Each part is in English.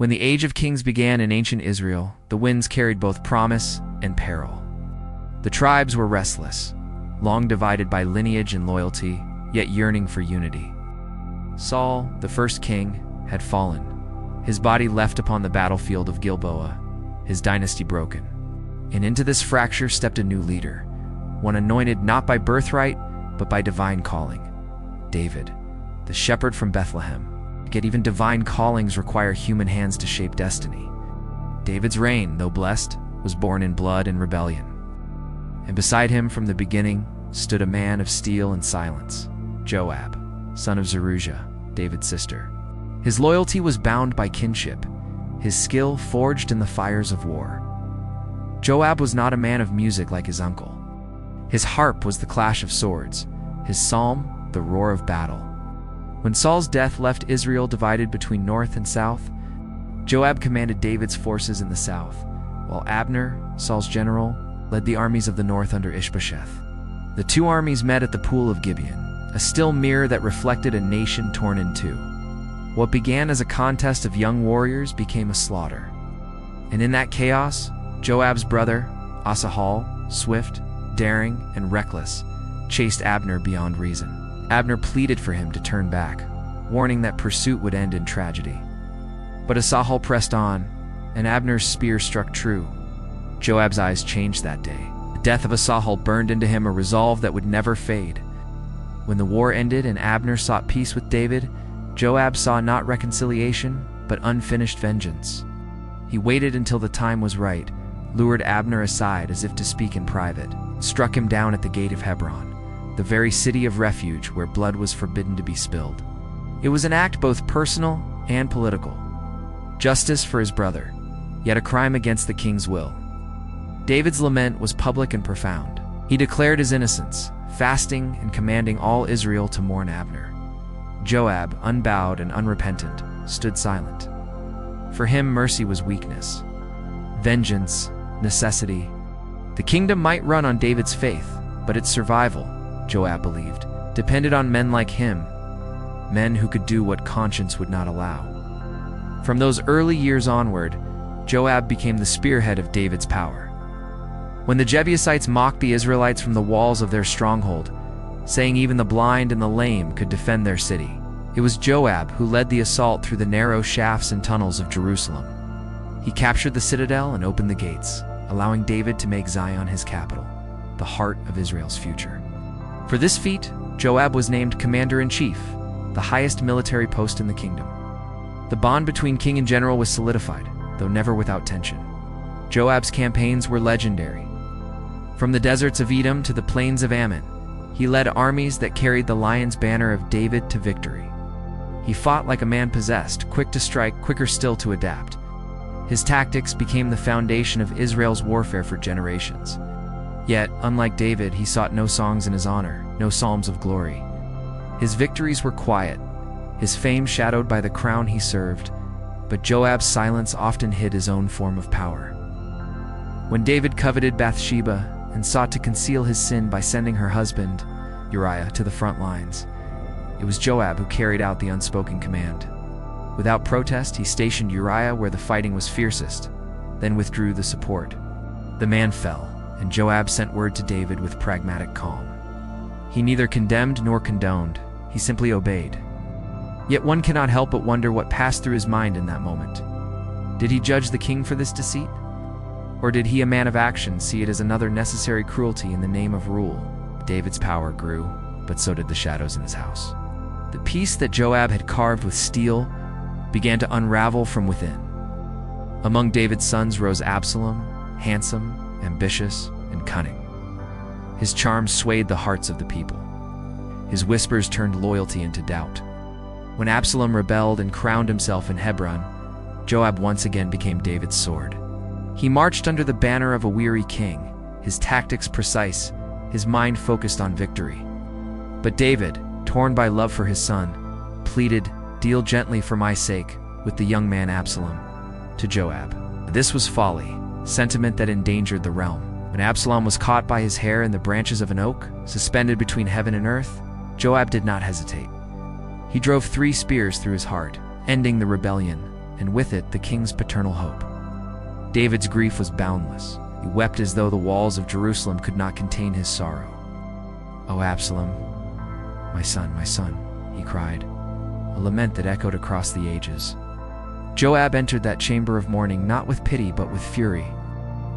When the age of kings began in ancient Israel, the winds carried both promise and peril. The tribes were restless, long divided by lineage and loyalty, yet yearning for unity. Saul, the first king, had fallen, his body left upon the battlefield of Gilboa, his dynasty broken. And into this fracture stepped a new leader, one anointed not by birthright, but by divine calling. David, the shepherd from Bethlehem. Yet even divine callings require human hands to shape destiny. David's reign, though blessed, was born in blood and rebellion. And beside him from the beginning stood a man of steel and silence, Joab, son of Zeruiah, David's sister. His loyalty was bound by kinship, his skill forged in the fires of war. Joab was not a man of music like his uncle. His harp was the clash of swords, his psalm the roar of battle. When Saul's death left Israel divided between north and south, Joab commanded David's forces in the south, while Abner, Saul's general, led the armies of the north under Ishbosheth. The two armies met at the pool of Gibeon, a still mirror that reflected a nation torn in two. What began as a contest of young warriors became a slaughter. And in that chaos, Joab's brother, Asahel, swift, daring, and reckless, chased Abner beyond reason. Abner pleaded for him to turn back, warning that pursuit would end in tragedy. But Asahel pressed on, and Abner's spear struck true. Joab's eyes changed that day. The death of Asahel burned into him a resolve that would never fade. When the war ended and Abner sought peace with David, Joab saw not reconciliation, but unfinished vengeance. He waited until the time was right, lured Abner aside as if to speak in private, struck him down at the gate of Hebron, the very city of refuge where blood was forbidden to be spilled. It was an act both personal and political. Justice for his brother, yet a crime against the king's will. David's lament was public and profound. He declared his innocence, fasting and commanding all Israel to mourn Abner. Joab, unbowed and unrepentant, stood silent. For him, mercy was weakness, vengeance, necessity. The kingdom might run on David's faith, but its survival, Joab believed, depended on men like him, men who could do what conscience would not allow. From those early years onward, Joab became the spearhead of David's power. When the Jebusites mocked the Israelites from the walls of their stronghold, saying even the blind and the lame could defend their city, it was Joab who led the assault through the narrow shafts and tunnels of Jerusalem. He captured the citadel and opened the gates, allowing David to make Zion his capital, the heart of Israel's future. For this feat, Joab was named commander-in-chief, the highest military post in the kingdom. The bond between king and general was solidified, though never without tension. Joab's campaigns were legendary. From the deserts of Edom to the plains of Ammon, he led armies that carried the lion's banner of David to victory. He fought like a man possessed, quick to strike, quicker still to adapt. His tactics became the foundation of Israel's warfare for generations. Yet, unlike David, he sought no songs in his honor, no psalms of glory. His victories were quiet, his fame shadowed by the crown he served, but Joab's silence often hid his own form of power. When David coveted Bathsheba and sought to conceal his sin by sending her husband, Uriah, to the front lines, it was Joab who carried out the unspoken command. Without protest, he stationed Uriah where the fighting was fiercest, then withdrew the support. The man fell, and Joab sent word to David with pragmatic calm. He neither condemned nor condoned, he simply obeyed. Yet one cannot help but wonder what passed through his mind in that moment. Did he judge the king for this deceit? Or did he, a man of action, see it as another necessary cruelty in the name of rule? David's power grew, but so did the shadows in his house. The peace that Joab had carved with steel began to unravel from within. Among David's sons rose Absalom, handsome, ambitious, and cunning. His charms swayed the hearts of the people. His whispers turned loyalty into doubt. When Absalom rebelled and crowned himself in Hebron, Joab once again became David's sword. He marched under the banner of a weary king, his tactics precise, his mind focused on victory. But David, torn by love for his son, pleaded, "Deal gently for my sake," with the young man Absalom, to Joab. This was folly, sentiment that endangered the realm. When Absalom was caught by his hair in the branches of an oak, suspended between heaven and earth, Joab did not hesitate. He drove 3 spears through his heart, ending the rebellion, and with it the king's paternal hope. David's grief was boundless. He wept as though the walls of Jerusalem could not contain his sorrow. "O Absalom, my son," he cried, a lament that echoed across the ages. Joab entered that chamber of mourning not with pity but with fury.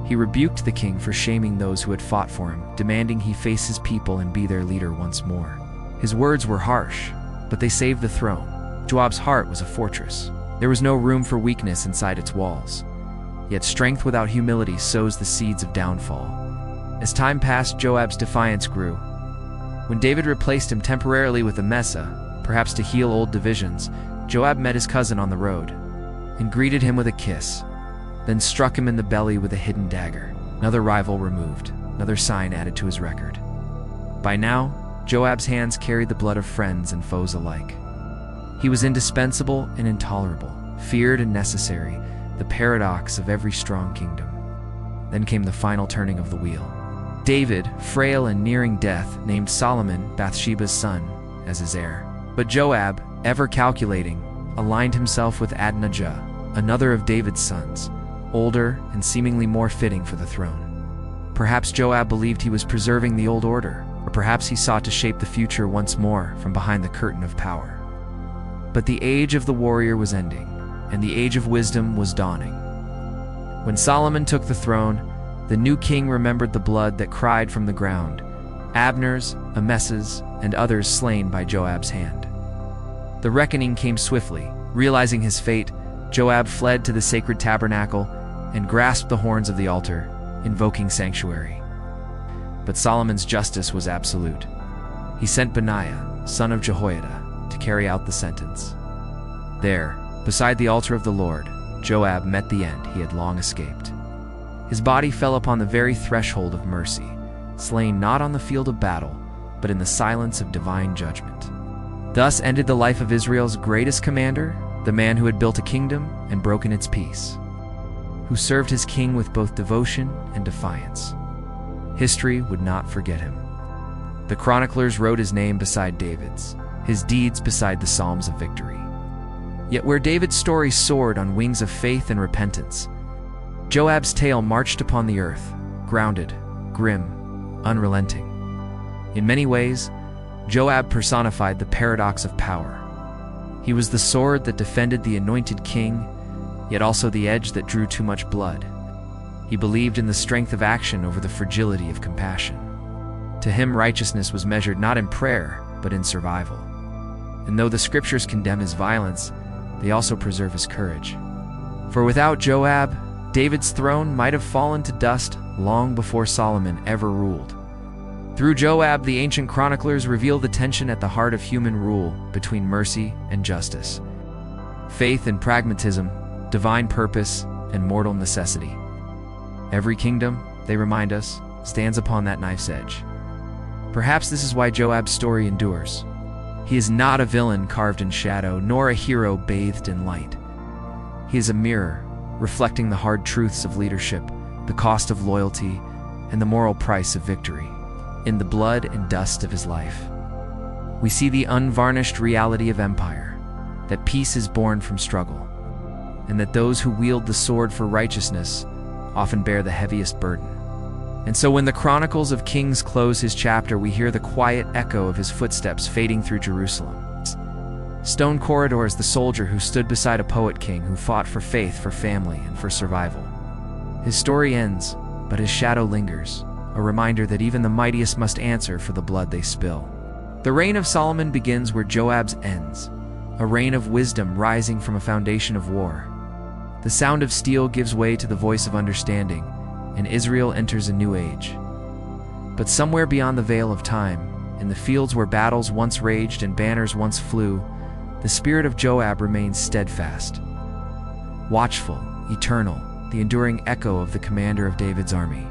He rebuked the king for shaming those who had fought for him, demanding he face his people and be their leader once more. His words were harsh, but they saved the throne. Joab's heart was a fortress. There was no room for weakness inside its walls. Yet strength without humility sows the seeds of downfall. As time passed, Joab's defiance grew. When David replaced him temporarily with a Mesa, perhaps to heal old divisions, Joab met his cousin on the road and greeted him with a kiss, then struck him in the belly with a hidden dagger. Another rival removed, another sign added to his record. By now, Joab's hands carried the blood of friends and foes alike. He was indispensable and intolerable, feared and necessary, the paradox of every strong kingdom. Then came the final turning of the wheel. David, frail and nearing death, named Solomon, Bathsheba's son, as his heir. But Joab, ever calculating, aligned himself with Adonijah, another of David's sons, older and seemingly more fitting for the throne. Perhaps Joab believed he was preserving the old order, or perhaps he sought to shape the future once more from behind the curtain of power. But the age of the warrior was ending, and the age of wisdom was dawning. When Solomon took the throne, the new king remembered the blood that cried from the ground, Abner's, Ames's, and others slain by Joab's hand. The reckoning came swiftly. Realizing his fate, Joab fled to the sacred tabernacle and grasped the horns of the altar, invoking sanctuary. But Solomon's justice was absolute. He sent Benaiah, son of Jehoiada, to carry out the sentence. There, beside the altar of the Lord, Joab met the end he had long escaped. His body fell upon the very threshold of mercy, slain not on the field of battle, but in the silence of divine judgment. Thus ended the life of Israel's greatest commander, the man who had built a kingdom and broken its peace, who served his king with both devotion and defiance. History would not forget him. The chroniclers wrote his name beside David's, his deeds beside the Psalms of victory. Yet where David's story soared on wings of faith and repentance, Joab's tale marched upon the earth, grounded, grim, unrelenting. In many ways, Joab personified the paradox of power. He was the sword that defended the anointed king, yet also the edge that drew too much blood. He believed in the strength of action over the fragility of compassion. To him, righteousness was measured not in prayer, but in survival. And though the scriptures condemn his violence, they also preserve his courage. For without Joab, David's throne might have fallen to dust long before Solomon ever ruled. Through Joab, the ancient chroniclers reveal the tension at the heart of human rule between mercy and justice, faith and pragmatism, divine purpose and mortal necessity. Every kingdom, they remind us, stands upon that knife's edge. Perhaps this is why Joab's story endures. He is not a villain carved in shadow, nor a hero bathed in light. He is a mirror, reflecting the hard truths of leadership, the cost of loyalty, and the moral price of victory. In the blood and dust of his life, we see the unvarnished reality of empire, that peace is born from struggle, and that those who wield the sword for righteousness often bear the heaviest burden. And so when the Chronicles of Kings close his chapter, we hear the quiet echo of his footsteps fading through Jerusalem. Stone corridors, the soldier who stood beside a poet king who fought for faith, for family, and for survival. His story ends, but his shadow lingers, a reminder that even the mightiest must answer for the blood they spill. The reign of Solomon begins where Joab's ends, a reign of wisdom rising from a foundation of war. The sound of steel gives way to the voice of understanding, and Israel enters a new age. But somewhere beyond the veil of time, in the fields where battles once raged and banners once flew, the spirit of Joab remains steadfast, watchful, eternal, the enduring echo of the commander of David's army.